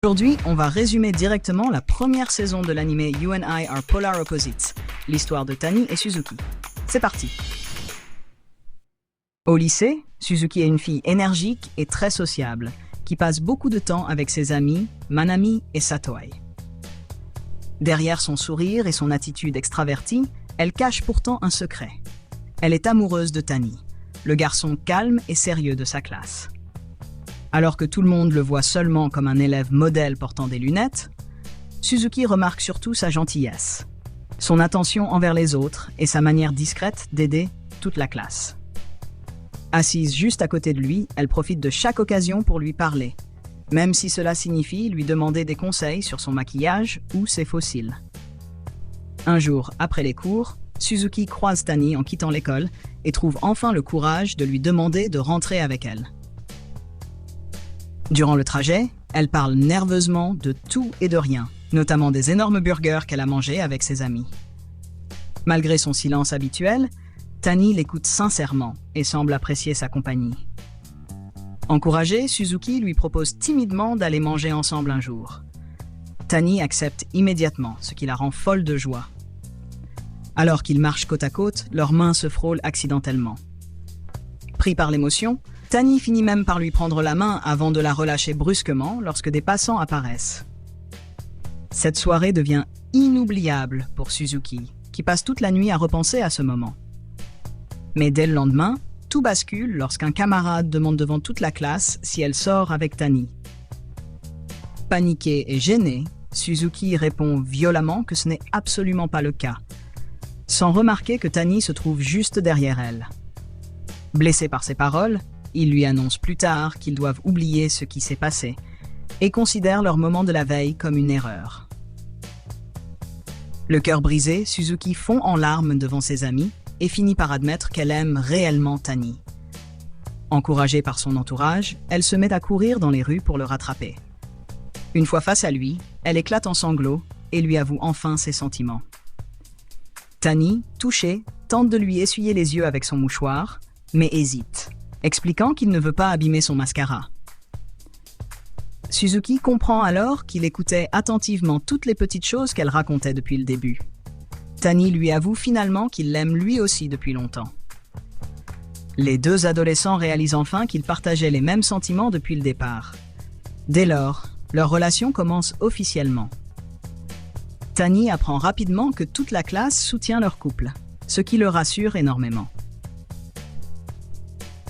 Aujourd'hui, on va résumer directement la première saison de l'anime You and I Are Polar Opposites, l'histoire de Tani et Suzuki. C'est parti. Au lycée, Suzuki est une fille énergique et très sociable, qui passe beaucoup de temps avec ses amis Manami et Satoai. Derrière son sourire et son attitude extravertie, elle cache pourtant un secret. Elle est amoureuse de Tani, le garçon calme et sérieux de sa classe. Alors que tout le monde le voit seulement comme un élève modèle portant des lunettes, Suzuki remarque surtout sa gentillesse, son attention envers les autres et sa manière discrète d'aider toute la classe. Assise juste à côté de lui, elle profite de chaque occasion pour lui parler, même si cela signifie lui demander des conseils sur son maquillage ou ses faux cils. Un jour, après les cours, Suzuki croise Tani en quittant l'école et trouve enfin le courage de lui demander de rentrer avec elle. Durant le trajet, elle parle nerveusement de tout et de rien, notamment des énormes burgers qu'elle a mangés avec ses amis. Malgré son silence habituel, Tani l'écoute sincèrement et semble apprécier sa compagnie. Encouragée, Suzuki lui propose timidement d'aller manger ensemble un jour. Tani accepte immédiatement, ce qui la rend folle de joie. Alors qu'ils marchent côte à côte, leurs mains se frôlent accidentellement. Pris par l'émotion, Tani finit même par lui prendre la main avant de la relâcher brusquement lorsque des passants apparaissent. Cette soirée devient inoubliable pour Suzuki, qui passe toute la nuit à repenser à ce moment. Mais dès le lendemain, tout bascule lorsqu'un camarade demande devant toute la classe si elle sort avec Tani. Paniquée et gênée, Suzuki répond violemment que ce n'est absolument pas le cas, sans remarquer que Tani se trouve juste derrière elle. Blessé par ces paroles, il lui annonce plus tard qu'ils doivent oublier ce qui s'est passé et considèrent leur moment de la veille comme une erreur. Le cœur brisé, Suzuki fond en larmes devant ses amis et finit par admettre qu'elle aime réellement Tani. Encouragée par son entourage, elle se met à courir dans les rues pour le rattraper. Une fois face à lui, elle éclate en sanglots et lui avoue enfin ses sentiments. Tani, touchée, tente de lui essuyer les yeux avec son mouchoir, mais hésite, expliquant qu'il ne veut pas abîmer son mascara. Suzuki comprend alors qu'il écoutait attentivement toutes les petites choses qu'elle racontait depuis le début. Tani lui avoue finalement qu'il l'aime lui aussi depuis longtemps. Les deux adolescents réalisent enfin qu'ils partageaient les mêmes sentiments depuis le départ. Dès lors, leur relation commence officiellement. Tani apprend rapidement que toute la classe soutient leur couple, ce qui le rassure énormément.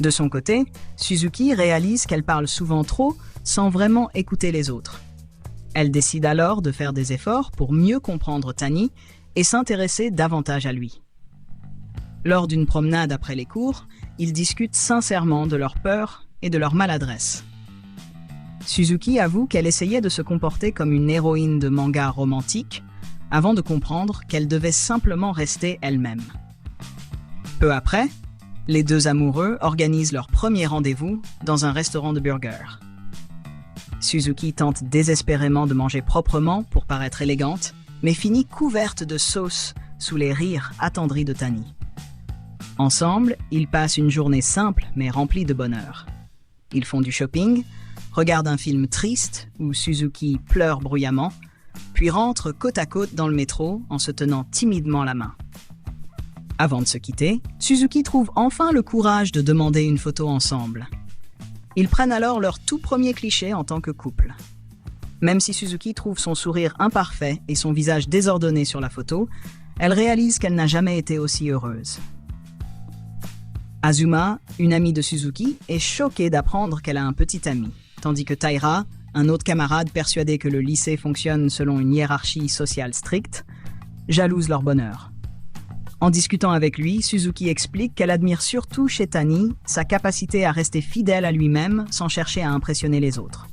De son côté, Suzuki réalise qu'elle parle souvent trop sans vraiment écouter les autres. Elle décide alors de faire des efforts pour mieux comprendre Tani et s'intéresser davantage à lui. Lors d'une promenade après les cours, ils discutent sincèrement de leurs peurs et de leur maladresse. Suzuki avoue qu'elle essayait de se comporter comme une héroïne de manga romantique avant de comprendre qu'elle devait simplement rester elle-même. Peu après, les deux amoureux organisent leur premier rendez-vous dans un restaurant de burgers. Suzuki tente désespérément de manger proprement pour paraître élégante, mais finit couverte de sauce sous les rires attendris de Tani. Ensemble, ils passent une journée simple mais remplie de bonheur. Ils font du shopping, regardent un film triste où Suzuki pleure bruyamment, puis rentrent côte à côte dans le métro en se tenant timidement la main. Avant de se quitter, Suzuki trouve enfin le courage de demander une photo ensemble. Ils prennent alors leur tout premier cliché en tant que couple. Même si Suzuki trouve son sourire imparfait et son visage désordonné sur la photo, elle réalise qu'elle n'a jamais été aussi heureuse. Azuma, une amie de Suzuki, est choquée d'apprendre qu'elle a un petit ami, tandis que Taira, un autre camarade persuadé que le lycée fonctionne selon une hiérarchie sociale stricte, jalouse leur bonheur. En discutant avec lui, Suzuki explique qu'elle admire surtout chez Tani sa capacité à rester fidèle à lui-même sans chercher à impressionner les autres.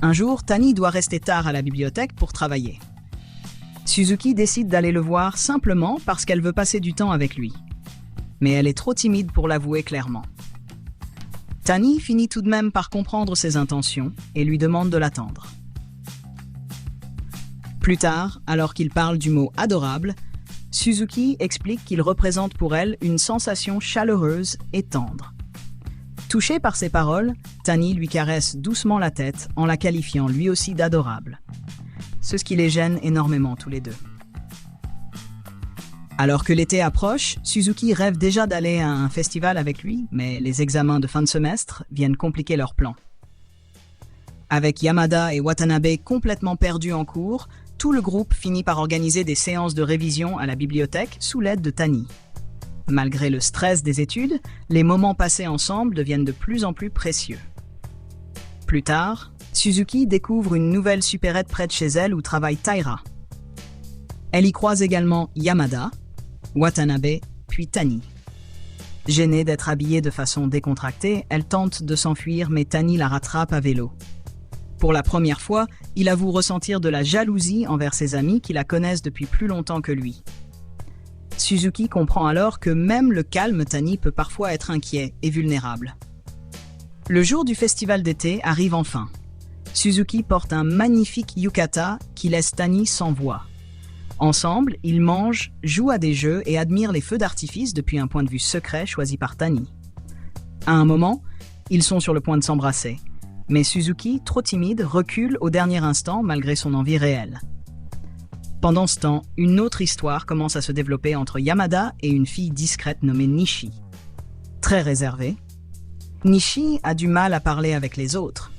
Un jour, Tani doit rester tard à la bibliothèque pour travailler. Suzuki décide d'aller le voir simplement parce qu'elle veut passer du temps avec lui. Mais elle est trop timide pour l'avouer clairement. Tani finit tout de même par comprendre ses intentions et lui demande de l'attendre. Plus tard, alors qu'il parle du mot « adorable », Suzuki explique qu'il représente pour elle une sensation chaleureuse et tendre. Touché par ses paroles, Tani lui caresse doucement la tête en la qualifiant lui aussi d'adorable. Ce qui les gêne énormément tous les deux. Alors que l'été approche, Suzuki rêve déjà d'aller à un festival avec lui, mais les examens de fin de semestre viennent compliquer leurs plans. Avec Yamada et Watanabe complètement perdus en cours, tout le groupe finit par organiser des séances de révision à la bibliothèque sous l'aide de Tani. Malgré le stress des études, les moments passés ensemble deviennent de plus en plus précieux. Plus tard, Suzuki découvre une nouvelle supérette près de chez elle où travaille Taira. Elle y croise également Yamada, Watanabe, puis Tani. Gênée d'être habillée de façon décontractée, elle tente de s'enfuir mais Tani la rattrape à vélo. Pour la première fois, il avoue ressentir de la jalousie envers ses amis qui la connaissent depuis plus longtemps que lui. Suzuki comprend alors que même le calme Tani peut parfois être inquiet et vulnérable. Le jour du festival d'été arrive enfin. Suzuki porte un magnifique yukata qui laisse Tani sans voix. Ensemble, ils mangent, jouent à des jeux et admirent les feux d'artifice depuis un point de vue secret choisi par Tani. À un moment, ils sont sur le point de s'embrasser. Mais Suzuki, trop timide, recule au dernier instant malgré son envie réelle. Pendant ce temps, une autre histoire commence à se développer entre Yamada et une fille discrète nommée Nishi. Très réservée, Nishi a du mal à parler avec les autres,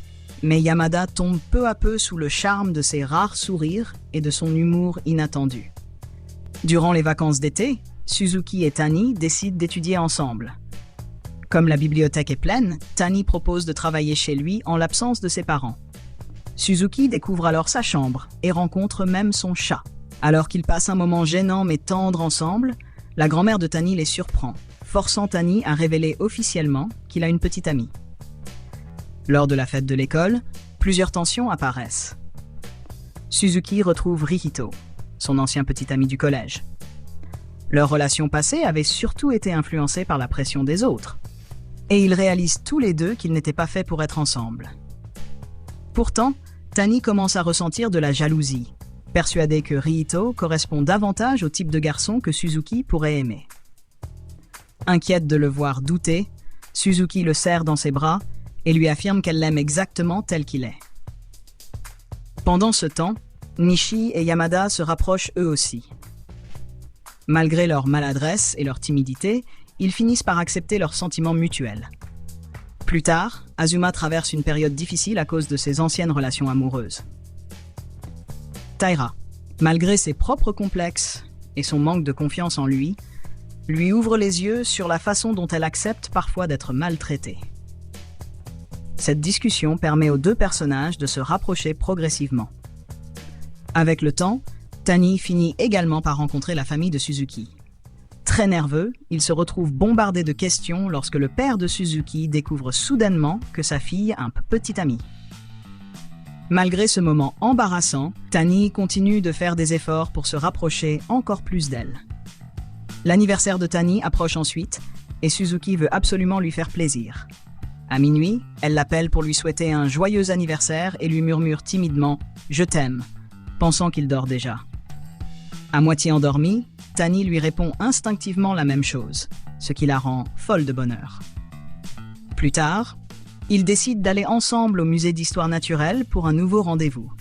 mais Yamada tombe peu à peu sous le charme de ses rares sourires et de son humour inattendu. Durant les vacances d'été, Suzuki et Tani décident d'étudier ensemble. Comme la bibliothèque est pleine, Tani propose de travailler chez lui en l'absence de ses parents. Suzuki découvre alors sa chambre et rencontre même son chat. Alors qu'ils passent un moment gênant mais tendre ensemble, la grand-mère de Tani les surprend, forçant Tani à révéler officiellement qu'il a une petite amie. Lors de la fête de l'école, plusieurs tensions apparaissent. Suzuki retrouve Rihito, son ancien petit ami du collège. Leur relation passée avait surtout été influencée par la pression des autres. Et ils réalisent tous les deux qu'ils n'étaient pas faits pour être ensemble. Pourtant, Tani commence à ressentir de la jalousie, persuadée que Rihito correspond davantage au type de garçon que Suzuki pourrait aimer. Inquiète de le voir douter, Suzuki le serre dans ses bras et lui affirme qu'elle l'aime exactement tel qu'il est. Pendant ce temps, Nishi et Yamada se rapprochent eux aussi. Malgré leur maladresse et leur timidité, ils finissent par accepter leurs sentiments mutuels. Plus tard, Azuma traverse une période difficile à cause de ses anciennes relations amoureuses. Taira, malgré ses propres complexes et son manque de confiance en lui ouvre les yeux sur la façon dont elle accepte parfois d'être maltraitée. Cette discussion permet aux deux personnages de se rapprocher progressivement. Avec le temps, Tani finit également par rencontrer la famille de Suzuki. Très nerveux, il se retrouve bombardé de questions lorsque le père de Suzuki découvre soudainement que sa fille a un petit ami. Malgré ce moment embarrassant, Tani continue de faire des efforts pour se rapprocher encore plus d'elle. L'anniversaire de Tani approche ensuite et Suzuki veut absolument lui faire plaisir. À minuit, elle l'appelle pour lui souhaiter un joyeux anniversaire et lui murmure timidement « Je t'aime », pensant qu'il dort déjà. À moitié endormie, Tani lui répond instinctivement la même chose, ce qui la rend folle de bonheur. Plus tard, ils décident d'aller ensemble au musée d'histoire naturelle pour un nouveau rendez-vous.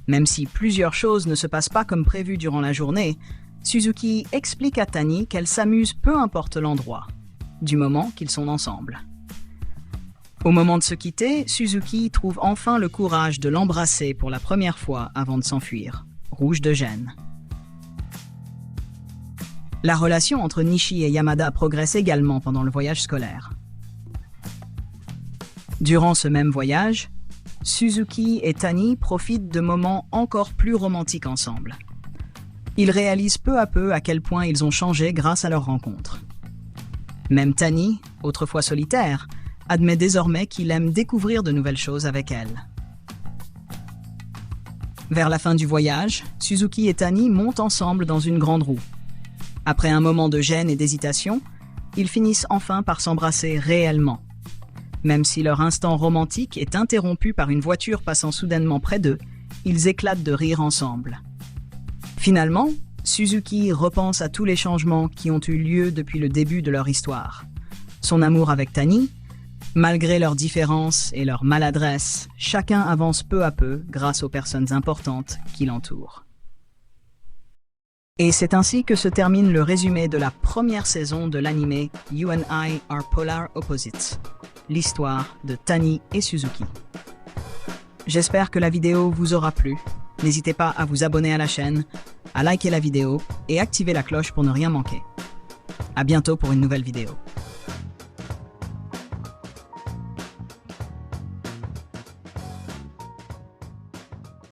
Même si plusieurs choses ne se passent pas comme prévu durant la journée, Suzuki explique à Tani qu'elle s'amuse peu importe l'endroit, du moment qu'ils sont ensemble. Au moment de se quitter, Suzuki trouve enfin le courage de l'embrasser pour la première fois avant de s'enfuir, rouge de gêne. La relation entre Nishi et Yamada progresse également pendant le voyage scolaire. Durant ce même voyage, Suzuki et Tani profitent de moments encore plus romantiques ensemble. Ils réalisent peu à peu à quel point ils ont changé grâce à leur rencontre. Même Tani, autrefois solitaire, admet désormais qu'il aime découvrir de nouvelles choses avec elle. Vers la fin du voyage, Suzuki et Tani montent ensemble dans une grande roue. Après un moment de gêne et d'hésitation, ils finissent enfin par s'embrasser réellement. Même si leur instant romantique est interrompu par une voiture passant soudainement près d'eux, ils éclatent de rire ensemble. Finalement, Suzuki repense à tous les changements qui ont eu lieu depuis le début de leur histoire. Son amour avec Tani, Malgré leurs différences et leurs maladresses, chacun avance peu à peu grâce aux personnes importantes qui l'entourent. Et c'est ainsi que se termine le résumé de la première saison de l'anime You and I Are Polar Opposites, l'histoire de Tani et Suzuki. J'espère que la vidéo vous aura plu. N'hésitez pas à vous abonner à la chaîne, à liker la vidéo et activer la cloche pour ne rien manquer. À bientôt pour une nouvelle vidéo.